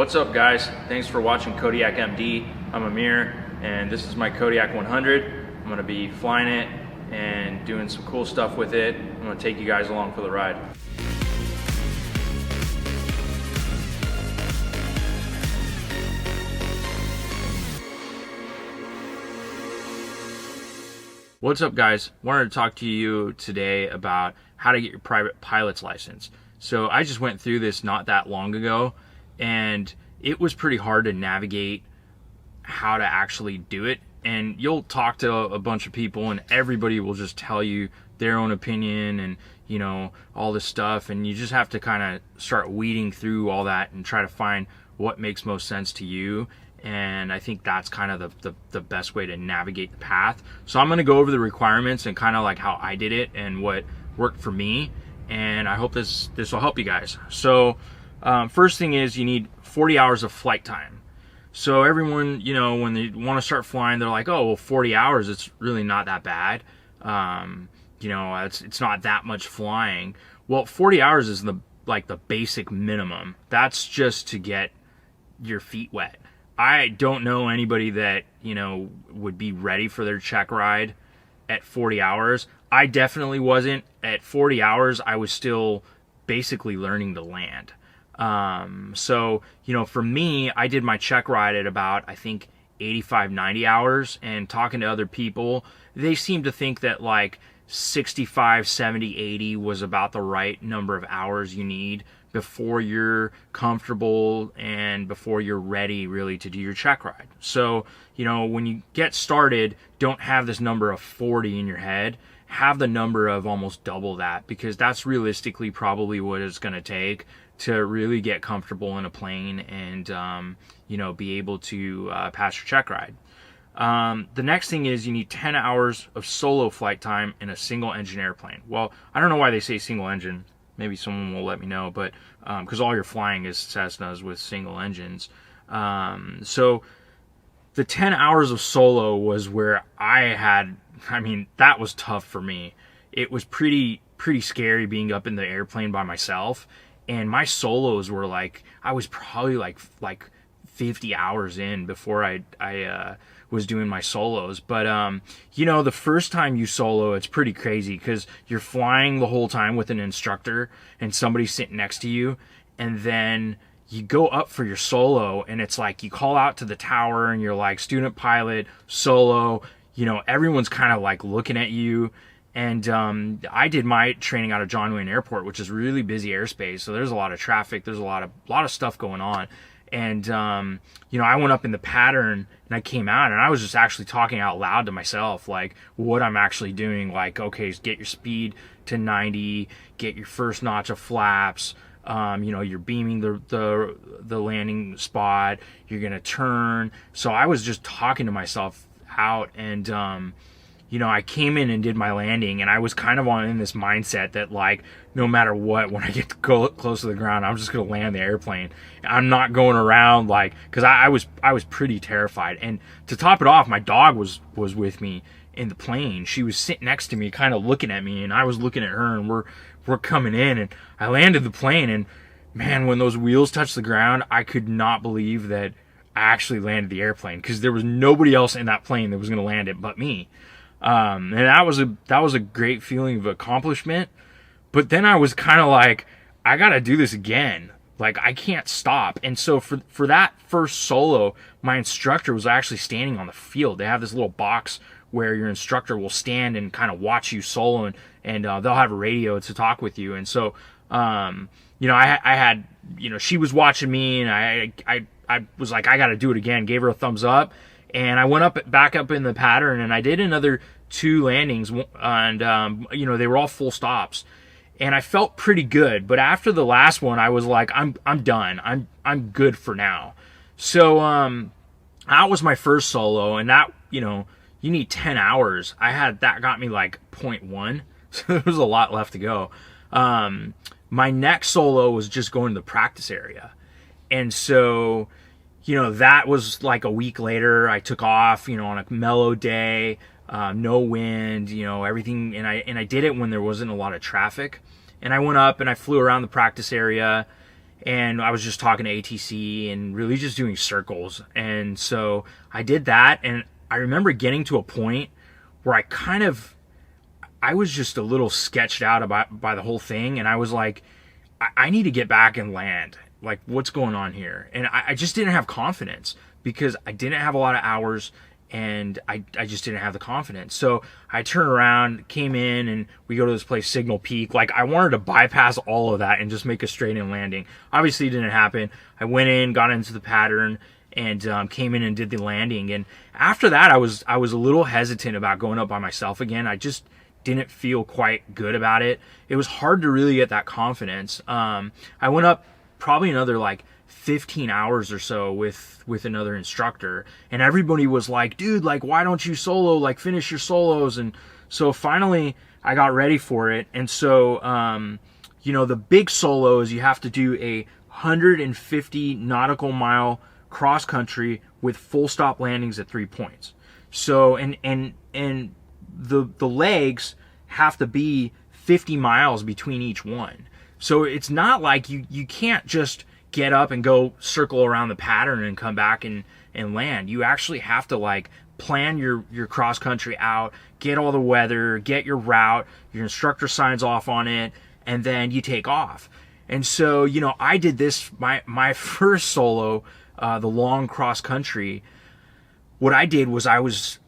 What's up, guys? Thanks for watching Kodiak MD. I'm Amir, and this is my Kodiak 100. I'm going to be flying it and doing some cool stuff with it. I'm going to take you guys along for the ride. What's up, guys? Wanted to talk to you today about how to get your private pilot's license. So I just went through this not that long ago, and it was pretty hard to navigate how to actually do it. And you'll talk to a bunch of people and everybody will just tell you their own opinion and, you know, all this stuff, and you just have to kind of start weeding through all that and try to find what makes most sense to you. And I think that's kind of the best way to navigate the path. So I'm going to go over the requirements and kind of like how I did it and what worked for me, and I hope this will help you guys. So first thing is you need 40 hours of flight time. So everyone, you know, when they want to start flying, they're like, oh, well, 40 hours, it's really not that bad. You know, it's not that much flying. Well, 40 hours is the basic minimum. That's just to get your feet wet. I don't know anybody that, you know, would be ready for their check ride at 40 hours. I definitely wasn't. At 40 hours, I was still basically learning to land. So, you know, for me, I did my check ride at about, I think, 85, 90 hours, and talking to other people, they seem to think that like 65, 70, 80 was about the right number of hours you need before you're comfortable and before you're ready really to do your check ride. So, you know, when you get started, don't have this number of 40 in your head. Have the number of almost double that, because that's realistically probably what it's going to take to really get comfortable in a plane and, you know, be able to pass your check ride. The next thing is you need 10 hours of solo flight time in a single engine airplane. Well, I don't know why they say single engine. Maybe someone will let me know, but because all your flying is Cessnas with single engines. So the 10 hours of solo was where I mean, that was tough for me. It was pretty scary being up in the airplane by myself. And my solos were like, I was probably like 50 hours in before I was doing my solos. But, you know, the first time you solo, it's pretty crazy because you're flying the whole time with an instructor and somebody's sitting next to you. And then you go up for your solo and it's like you call out to the tower and you're like student pilot, solo, you know, everyone's kind of like looking at you. And I did my training out of John Wayne Airport, which is really busy airspace. So there's a lot of traffic. There's a lot of stuff going on. And, you know, I went up in the pattern and I came out and I was just actually talking out loud to myself, like what I'm actually doing. Like, okay, get your speed to 90, get your first notch of flaps. You know, you're beaming the landing spot. You're going to turn. So I was just talking to myself out, and, you know, I came in and did my landing, and I was kind of in this mindset that, like, no matter what, when I get to go close to the ground, I'm just going to land the airplane. I'm not going around, like, because I was pretty terrified. And to top it off, my dog was with me in the plane. She was sitting next to me, kind of looking at me, and I was looking at her, and we're coming in, and I landed the plane, and man, when those wheels touched the ground, I could not believe that I actually landed the airplane, because there was nobody else in that plane that was going to land it but me. And that was a great feeling of accomplishment. But then I was kind of like, I got to do this again. Like, I can't stop. And so for that first solo, my instructor was actually standing on the field. They have this little box where your instructor will stand and kind of watch you solo, and they'll have a radio to talk with you. And so, you know, I had, you know, she was watching me, and I was like, I got to do it again. Gave her a thumbs up. And I went back up in the pattern, and I did another 2 landings, and you know, they were all full stops, and I felt pretty good. But after the last one, I was like, I'm done. I'm good for now. So that was my first solo, and that, you know, you need 10 hours. That got me like 0.1, so there was a lot left to go. My next solo was just going to the practice area, and so, you know, that was like a week later. I took off, you know, on a mellow day, no wind, you know, everything. And I did it when there wasn't a lot of traffic. And I went up and I flew around the practice area, and I was just talking to ATC and really just doing circles. And so I did that, and I remember getting to a point where I was just a little sketched out by the whole thing, and I was like, I need to get back and land. Like, what's going on here? And I just didn't have confidence because I didn't have a lot of hours, and I just didn't have the confidence. So I turned around, came in, and we go to this place, Signal Peak. Like, I wanted to bypass all of that and just make a straight-in landing. Obviously, it didn't happen. I went in, got into the pattern, and came in and did the landing. And after that, I was a little hesitant about going up by myself again. I just didn't feel quite good about it. It was hard to really get that confidence. I went up probably another like 15 hours or so with another instructor, and everybody was like, dude, like, why don't you solo, like, finish your solos? And so finally I got ready for it. And so the big solos, you have to do a 150 nautical mile cross country with full stop landings at 3 points. So and the legs have to be 50 miles between each one. So it's not like you can't just get up and go circle around the pattern and come back and land. You actually have to like plan your cross country out, get all the weather, get your route, your instructor signs off on it, and then you take off. And so, I did this, my first solo, the long cross country. What I did was I was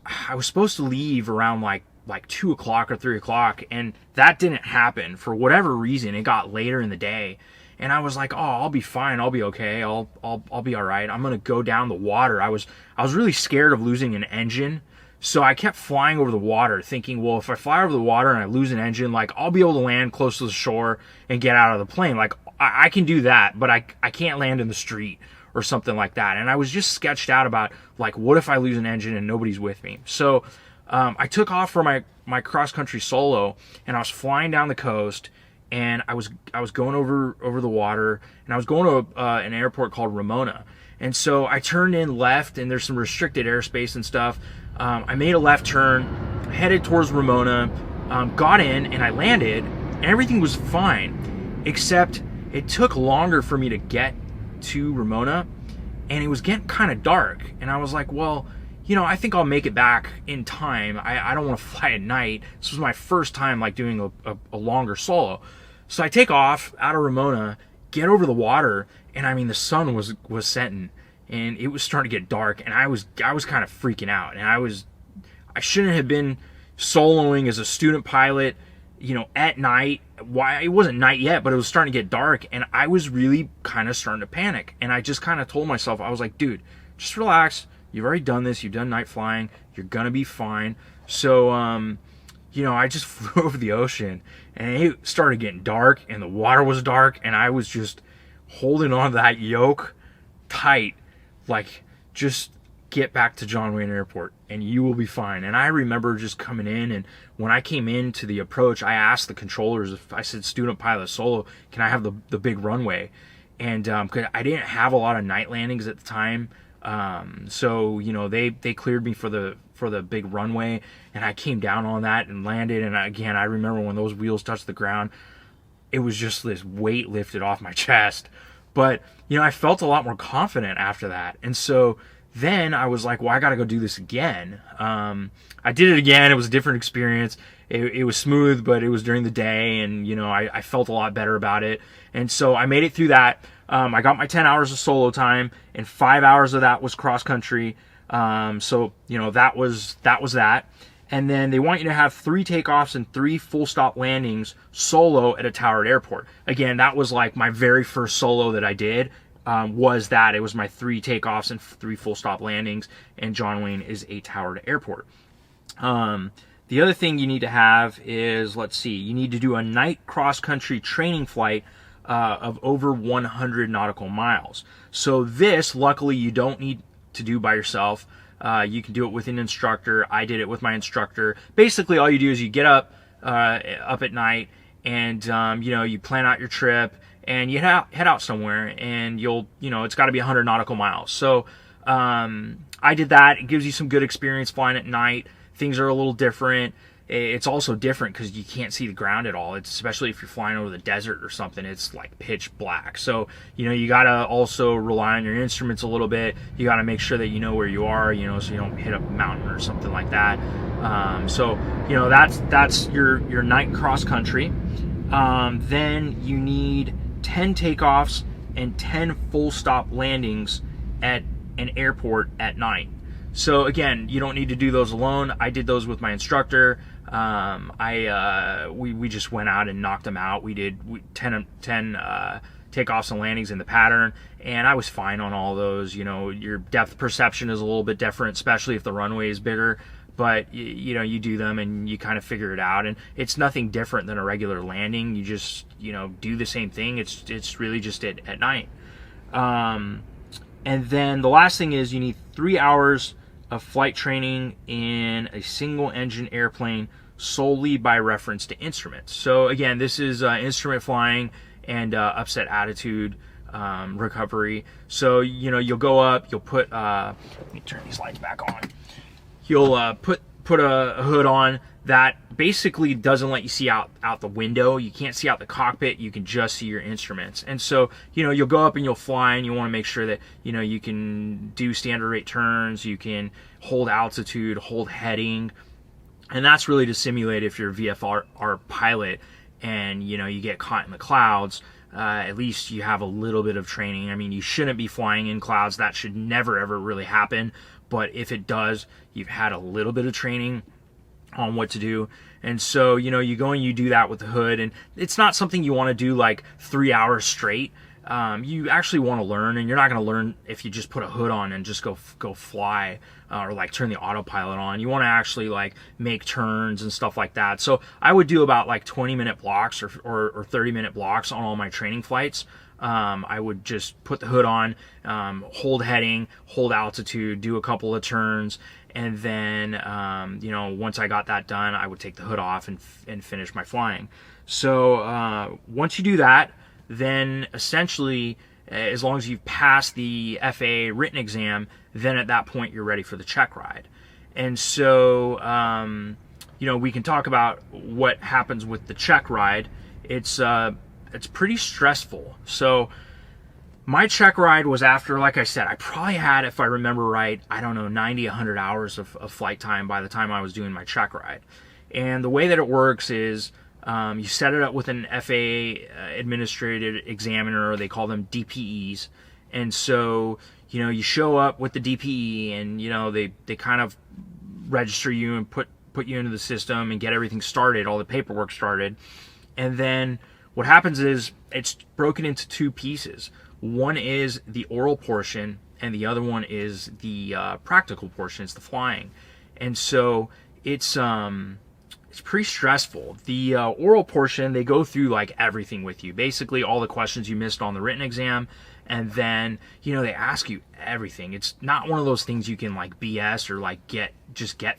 supposed to leave around like 2 o'clock or 3 o'clock, and that didn't happen for whatever reason. It got later in the day, and I was like, oh, I'll be fine, I'll be okay, I'll be all right. I'm gonna go down the water. I was really scared of losing an engine, so I kept flying over the water, thinking, well, if I fly over the water and I lose an engine, like, I'll be able to land close to the shore and get out of the plane. Like, I can do that, but I can't land in the street or something like that. And I was just sketched out about, like, what if I lose an engine and nobody's with me? So I took off for my cross country solo, and I was flying down the coast, and I was going over the water, and I was going to an airport called Ramona. And so I turned in left, and there's some restricted airspace and stuff. I made a left turn, headed towards Ramona, got in, and I landed, and everything was fine, except it took longer for me to get to Ramona, and it was getting kind of dark. And I was like, well, I think I'll make it back in time. I don't want to fly at night. This was my first time like doing a longer solo. So I take off out of Ramona, get over the water, and I mean, the sun was setting, and it was starting to get dark, and I was kind of freaking out. And I shouldn't have been soloing as a student pilot, at night. Why? It wasn't night yet, but it was starting to get dark, and I was really kind of starting to panic. And I just kind of told myself, I was like, dude, just relax. You've already done this. You've done night flying. You're gonna be fine. So, I just flew over the ocean, and it started getting dark, and the water was dark, and I was just holding on to that yoke tight, like, just get back to John Wayne Airport, and you will be fine. And I remember just coming in, and when I came into the approach, I asked the controllers, if I said student pilot solo, can I have the big runway? And 'cause I didn't have a lot of night landings at the time. So they cleared me for the big runway, and I came down on that and landed. And again, I remember when those wheels touched the ground, it was just this weight lifted off my chest. But I felt a lot more confident after that. And so then I was like, well, I got to go do this again. I did it again. It was a different experience. It was smooth, but it was during the day, and I felt a lot better about it. And so I made it through that. I got my 10 hours of solo time, and 5 hours of that was cross country. So that was that. And then they want you to have 3 takeoffs and 3 full stop landings solo at a towered airport. Again, that was like my very first solo that I did. It was my 3 takeoffs and 3 full stop landings, and John Wayne is a towered airport. The other thing you need to have is, you need to do a night cross-country training flight of over 100 nautical miles. So this, luckily, you don't need to do by yourself. You can do it with an instructor. I did it with my instructor. Basically, all you do is you get up at night, and you plan out your trip, and you head out somewhere, and it's got to be 100 nautical miles. So I did that. It gives you some good experience flying at night. Things are a little different. it's also different because you can't see the ground at all. It's especially if you're flying over the desert or something, it's like pitch black. So, you got to also rely on your instruments a little bit. You got to make sure that you know where you are, so you don't hit a mountain or something like that. So, that's your night cross country. Then you need 10 takeoffs and 10 full stop landings at an airport at night. So again, you don't need to do those alone. I did those with my instructor. We just went out and knocked them out. We did 10 takeoffs and landings in the pattern, and I was fine on all those. Your depth perception is a little bit different, especially if the runway is bigger. But you do them and you kind of figure it out, and it's nothing different than a regular landing. You just do the same thing. It's really just at night. And then the last thing is you need 3 hours of flight training in a single engine airplane solely by reference to instruments. So again, this is instrument flying and upset attitude recovery. So you'll go up, you'll put let me turn these lights back on. You'll put a hood on that basically doesn't let you see out the window. You can't see out the cockpit. You can just see your instruments. And so, you'll go up and you'll fly, and you want to make sure that, you can do standard rate turns, you can hold altitude, hold heading. And that's really to simulate if you're a VFR pilot and, you get caught in the clouds. At least you have a little bit of training. I mean, you shouldn't be flying in clouds. That should never, ever really happen. But if it does, you've had a little bit of training on what to do. And so, you go and you do that with the hood, and it's not something you want to do like 3 hours straight. You actually want to learn, and you're not going to learn if you just put a hood on and just go fly or like turn the autopilot on. You want to actually like make turns and stuff like that. So I would do about like 20-minute blocks or 30-minute blocks on all my training flights. I would just put the hood on, hold heading, hold altitude, do a couple of turns, and then once I got that done, I would take the hood off and finish my flying. So once you do that, then essentially, as long as you've passed the FAA written exam, then at that point you're ready for the check ride. And so we can talk about what happens with the check ride. It's pretty stressful. So my check ride was after, like I said, I probably had, if I remember right, 90, 100 hours of flight time by the time I was doing my check ride. And the way that it works is you set it up with an FAA administrative examiner, or they call them DPEs. And so, you show up with the DPE, and, they kind of register you and put you into the system and get everything started, all the paperwork started. And then what happens is it's broken into two pieces. One is the oral portion, and the other one is the practical portion. It's the flying. And so it's pretty stressful. The oral portion, they go through like everything with you. Basically all the questions you missed on the written exam. And then, they ask you everything. It's not one of those things you can like BS or like get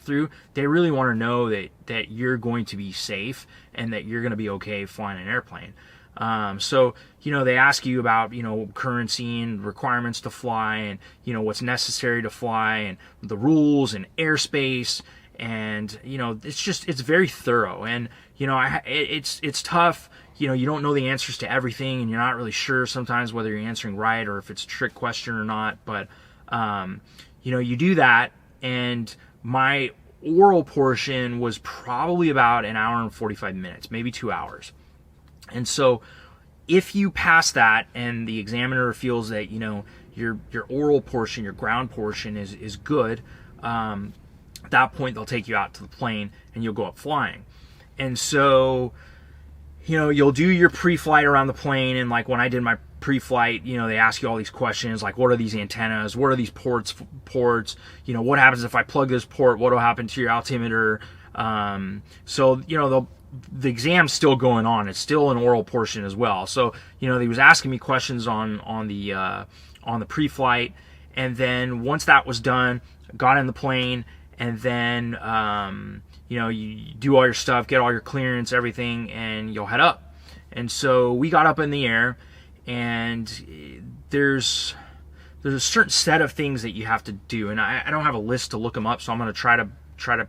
through. They really want to know that you're going to be safe and that you're going to be okay flying an airplane. So, they ask you about, currency and requirements to fly, and, what's necessary to fly, and the rules and airspace. And, it's very thorough. And, it's tough. You don't know the answers to everything, and you're not really sure sometimes whether you're answering right or if it's a trick question or not. But, you do that. And my oral portion was probably about an hour and 45 minutes, maybe 2 hours. And so if you pass that and the examiner feels that, your oral portion, your ground portion is good, at that point they'll take you out to the plane and you'll go up flying. And so, you'll do your pre-flight around the plane, and like when I did my pre-flight, they ask you all these questions like, what are these antennas? What are these ports? What happens if I plug this port? What will happen to your altimeter? So, the exam's still going on. It's still an oral portion as well. So, he was asking me questions on the pre-flight, and then once that was done, got in the plane, and then you do all your stuff, get all your clearance, everything, and you'll head up. And so we got up in the air, and there's a certain set of things that you have to do, and I don't have a list to look them up, so I'm going to try to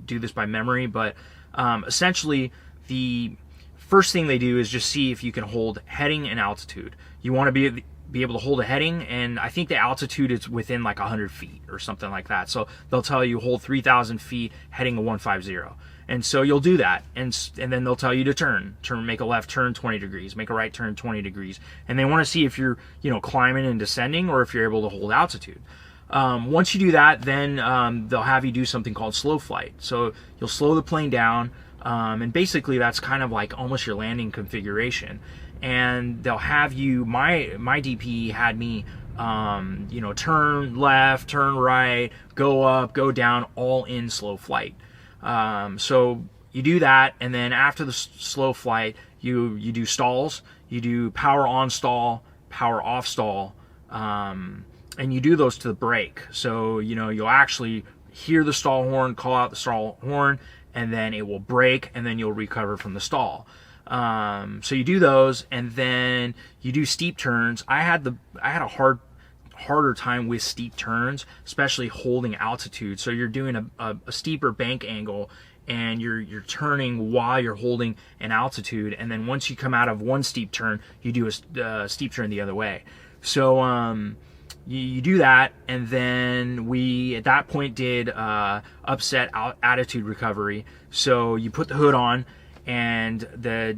do this by memory, but Essentially, the first thing they do is just see if you can hold heading and altitude. You want to be able to hold a heading, and I think the altitude is within like 100 feet or something like that. So they'll tell you hold 3,000 feet, heading a 150. And so you'll do that, and then they'll tell you to turn, make a left turn 20 degrees, make a right turn 20 degrees, and they want to see if you're climbing and descending or if you're able to hold altitude. Once you do that, then they'll have you do something called slow flight. So you'll slow the plane down, and basically that's kind of like almost your landing configuration. And they'll have you, my DP had me, turn left, turn right, go up, go down, all in slow flight. So you do that, and then after the slow flight, you do stalls, you do power on stall, power off stall, and you do those to the brake. So, you'll actually hear the stall horn, call out the stall horn, and then it will brake, and then you'll recover from the stall. So you do those, and then you do steep turns. I had a harder time with steep turns, especially holding altitude. So you're doing a steeper bank angle, and you're turning while you're holding an altitude, and then once you come out of one steep turn, you do a steep turn the other way. So you do that, and then we at that point did upset attitude recovery. So you put the hood on, and the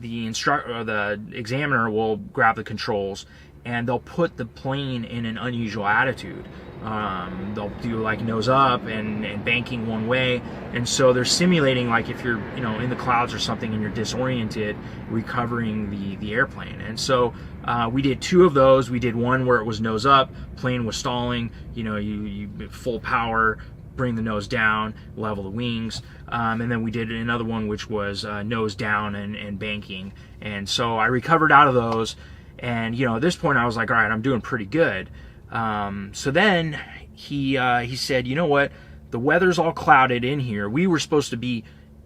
instructor or the examiner will grab the controls, and they'll put the plane in an unusual attitude. They'll do like nose up and banking one way, and so they're simulating like if you're in the clouds or something and you're disoriented, recovering the airplane. And so we did 2 of those. We did one where it was nose up, plane was stalling, you full power, bring the nose down, level the wings, and then we did another one which was nose down and banking. And so I recovered out of those. And at this point I was like, all right, I'm doing pretty good. So then he said, you know what? The weather's all clouded in here. We were supposed to be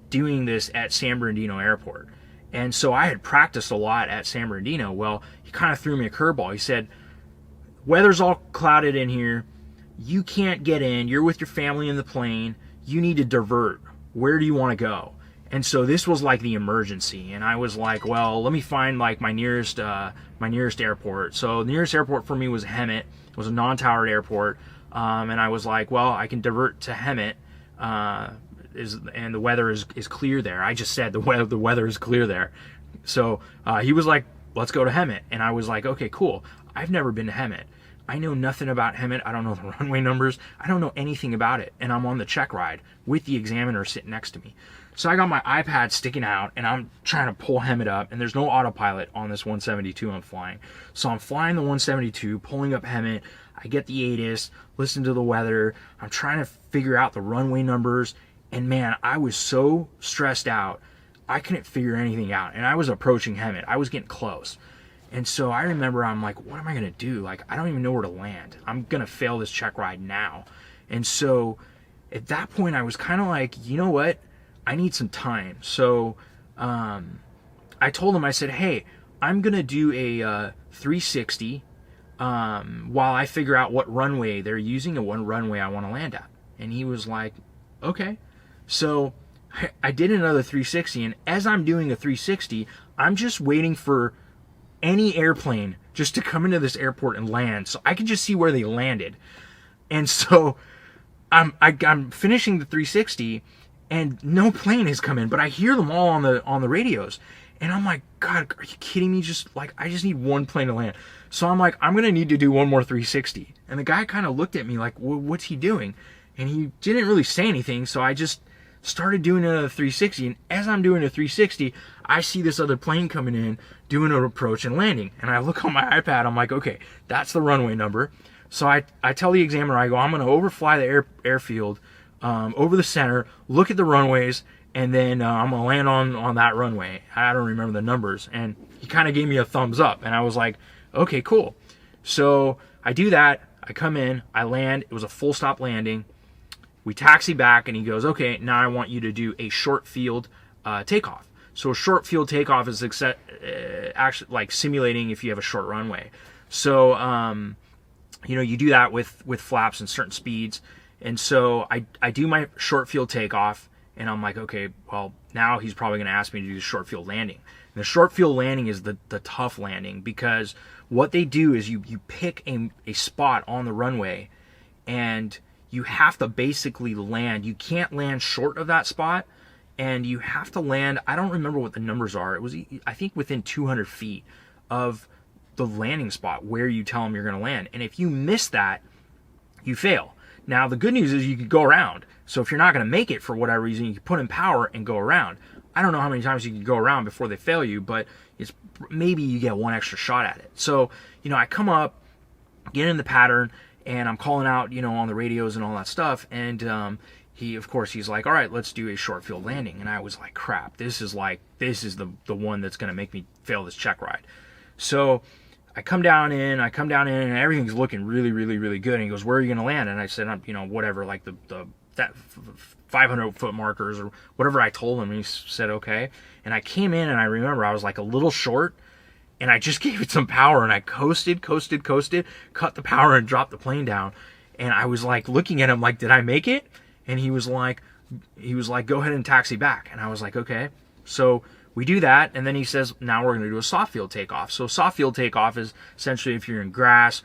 doing this at San Bernardino Airport, and so I had practiced a lot at San Bernardino. Well, he kind of threw me a curveball. He said, weather's all clouded in here. You can't get in. You're with your family in the plane. You need to divert. Where do you want to go? And so this was like the emergency, and I was like, well, let me find like my nearest airport. So the nearest airport for me was Hemet. It was a non-towered airport, and I was like, well, I can divert to Hemet, and the weather is clear there. I just said the weather is clear there. So he was like, let's go to Hemet, and I was like, okay, cool. I've never been to Hemet. I know nothing about Hemet. I don't know the runway numbers. I don't know anything about it, and I'm on the check ride with the examiner sitting next to me. So I got my iPad sticking out, and I'm trying to pull Hemet up, and there's no autopilot on this 172 I'm flying. So I'm flying the 172, pulling up Hemet. I get the ATIS, listen to the weather. I'm trying to figure out the runway numbers, and man, I was so stressed out. I couldn't figure anything out, and I was approaching Hemet. I was getting close. And so I remember I'm like, what am I going to do? Like, I don't even know where to land. I'm going to fail this check ride now. And so at that point, I was kind of like, you know what? I need some time. So I told him, I said, hey, I'm going to do a 360 while I figure out what runway they're using and what runway I want to land at. And he was like, okay. So I did another 360, and as I'm doing a 360, I'm just waiting for any airplane just to come into this airport and land so I can just see where they landed. And so I'm finishing the 360, and no plane has come in, but I hear them all on the radios, and I'm like, God, are you kidding me? I just need one plane to land. So I'm like, I'm gonna need to do one more 360. And the guy kind of looked at me like, what's he doing? And he didn't really say anything, so I just started doing another 360, and as I'm doing a 360, I see this other plane coming in, doing an approach and landing, and I look on my iPad, I'm like, okay, that's the runway number. So I tell the examiner, I go, I'm going to overfly the airfield over the center, look at the runways, and then I'm going to land on that runway. I don't remember the numbers, and he kind of gave me a thumbs up, and I was like, okay, cool. So I do that, I come in, I land, it was a full stop landing. We taxi back, and he goes, okay, now I want you to do a short field takeoff. So a short field takeoff is actually like simulating if you have a short runway. So, you do that with flaps and certain speeds. And so I do my short field takeoff, And I'm like, okay, well, now he's probably going to ask me to do the short field landing. And the short field landing is the tough landing, because what they do is you pick a spot on the runway, and you have to basically land. You can't land short of that spot, and you have to land, I don't remember what the numbers are. It was, I think, within 200 feet of the landing spot where you tell them you're going to land. And if you miss that, you fail. Now, the good news is you could go around. So if you're not going to make it for whatever reason, you can put in power and go around. I don't know how many times you can go around before they fail you, but it's maybe you get one extra shot at it. So, I come up, get in the pattern, and I'm calling out, on the radios and all that stuff. And he's like, all right, let's do a short field landing. And I was like, crap, this is the one that's going to make me fail this check ride. So I come down in, and everything's looking really, really, really good. And he goes, where are you going to land? And I said, whatever, like that 500 foot markers or whatever I told him. And he said, okay. And I came in, and I remember I was like a little short, and I just gave it some power, and I coasted, cut the power, and dropped the plane down. And I was like looking at him like, did I make it? And he was like, go ahead and taxi back. And I was like, okay. So we do that, and then he says, now we're going to do a soft field takeoff. So soft field takeoff is essentially if you're in grass,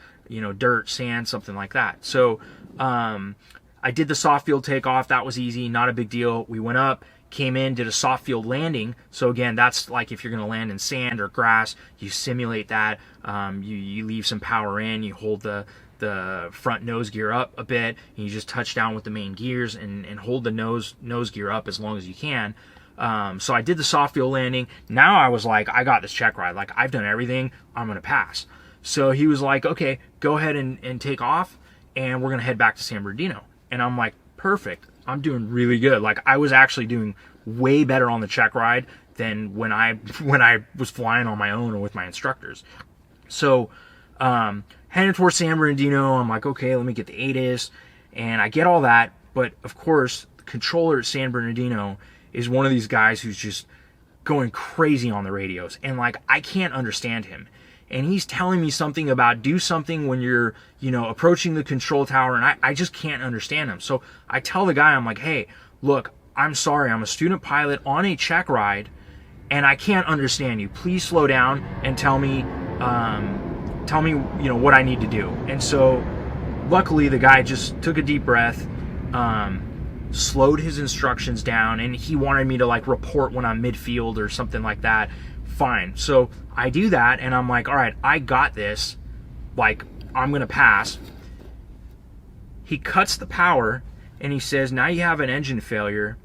dirt, sand, something like that. So I did the soft field takeoff. That was easy, not a big deal. We went up, came in, did a soft field landing. So again, that's like if you're going to land in sand or grass, you simulate that. You leave some power in, you hold the front nose gear up a bit, and you just touch down with the main gears and hold the nose gear up as long as you can. So I did the soft field landing. Now I was like, I got this check ride. Like, I've done everything. I'm going to pass. So he was like, okay, go ahead and take off, and we're going to head back to San Bernardino. And I'm like, perfect. I'm doing really good. Like, I was actually doing way better on the check ride than when I was flying on my own or with my instructors. So, heading towards San Bernardino, I'm like, okay, let me get the ATIS, and I get all that. But of course, the controller at San Bernardino is one of these guys who's just going crazy on the radios, and like, I can't understand him. And he's telling me something about do something when you're, approaching the control tower, and I just can't understand him. So I tell the guy, I'm like, hey, look, I'm sorry, I'm a student pilot on a check ride, and I can't understand you. Please slow down and tell me, what I need to do. And so luckily the guy just took a deep breath, slowed his instructions down, and he wanted me to like report when I'm midfield or something like that. Fine. So I do that, and I'm like, all right, I got this. Like, I'm going to pass. He cuts the power, and he says, now you have an engine failure,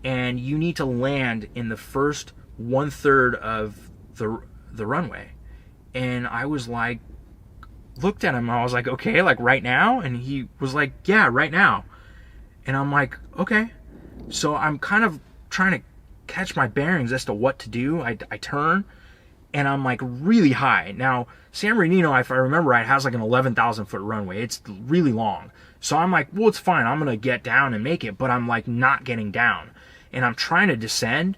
and you need to land in the first 1/3 of the runway. And I was like, looked at him, I was like, okay, like right now? And he was like, yeah, right now. And I'm like, okay. So I'm kind of trying to catch my bearings as to what to do. I turn, and I'm like really high. Now, San Bernardino, if I remember right, has like an 11,000 foot runway. It's really long. So I'm like, well, it's fine. I'm going to get down and make it, but I'm like not getting down. And I'm trying to descend,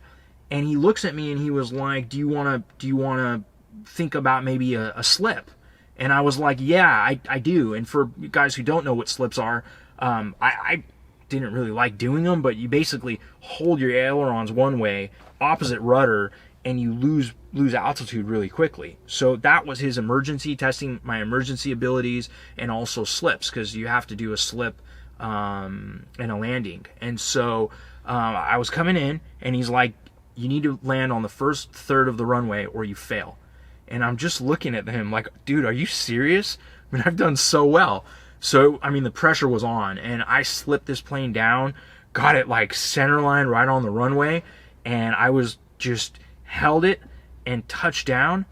and he looks at me and he was like, do you want to think about maybe a slip? And I was like, yeah, I do. And for you guys who don't know what slips are, I didn't really like doing them, but you basically hold your ailerons one way, opposite rudder, and you lose altitude really quickly. So that was his emergency, testing my emergency abilities, and also slips, because you have to do a slip and a landing. And so I was coming in, and he's like, you need to land on the first 1/3 of the runway or you fail. And I'm just looking at him like, dude, are you serious? I mean, I've done so well. So, I mean, the pressure was on, and I slipped this plane down, got it like center line right on the runway, and I was just held it and touched down,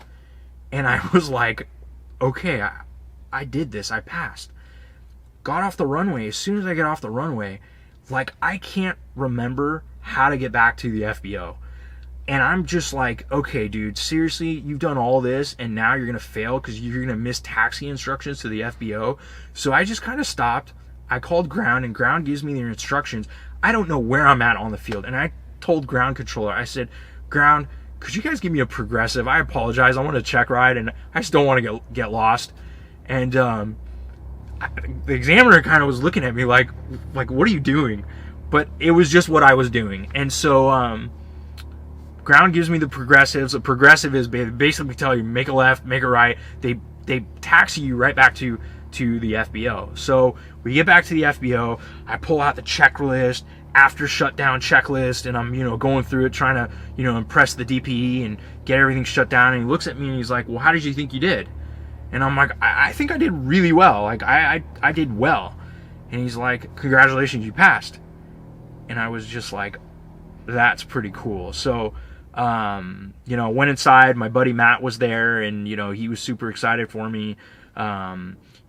and I was like, okay, I did this, I passed. Got off the runway. As soon as I get off the runway, like, I can't remember how to get back to the FBO. And I'm just like, okay, dude, seriously, you've done all this, and now you're going to fail because you're going to miss taxi instructions to the FBO? So I just kind of stopped. I called ground, and ground gives me their instructions. I don't know where I'm at on the field. And I told ground controller, I said, ground, could you guys give me a progressive? I apologize. I want a check ride, and I just don't want to get lost. And the examiner kind of was looking at me like, what are you doing? but it was just what I was doing. And so ground gives me the progressives. A progressive is basically tell you make a left, make a right. They taxi you right back to the FBO. So we get back to the FBO. I pull out the checklist, after shutdown checklist, and I'm going through it, trying to impress the DPE and get everything shut down. And he looks at me and he's like, "Well, how did you think you did?" And I'm like, I think I did really well. Like I did well. And he's like, "Congratulations, you passed." And I was just like, that's pretty cool. So went inside. My buddy Matt was there, and he was super excited for me.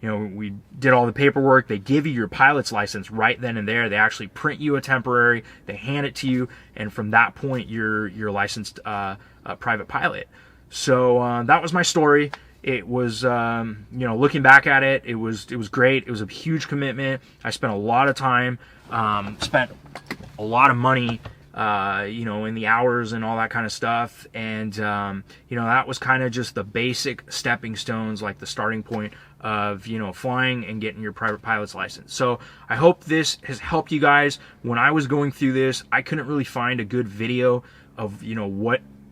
We did all the paperwork. They give you your pilot's license right then and there. They actually print you a temporary. They hand it to you, and from that point, you're licensed private pilot. So that was my story. It was, looking back at it, it was great. It was a huge commitment. I spent a lot of time, spent a lot of money, in the hours and all that kind of stuff. And, that was kind of just the basic stepping stones, like the starting point of, flying and getting your private pilot's license. So I hope this has helped you guys. When I was going through this, I couldn't really find a good video of,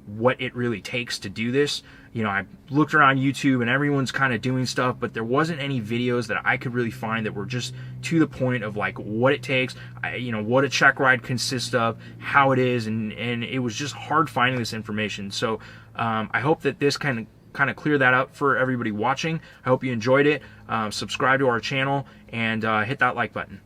what it really takes to do this. I looked around YouTube and everyone's kind of doing stuff, but there wasn't any videos that I could really find that were just to the point of like what it takes, what a check ride consists of, how it is, and it was just hard finding this information. So I hope that this kind of clear that up for everybody watching. I hope you enjoyed it. Subscribe to our channel and hit that like button.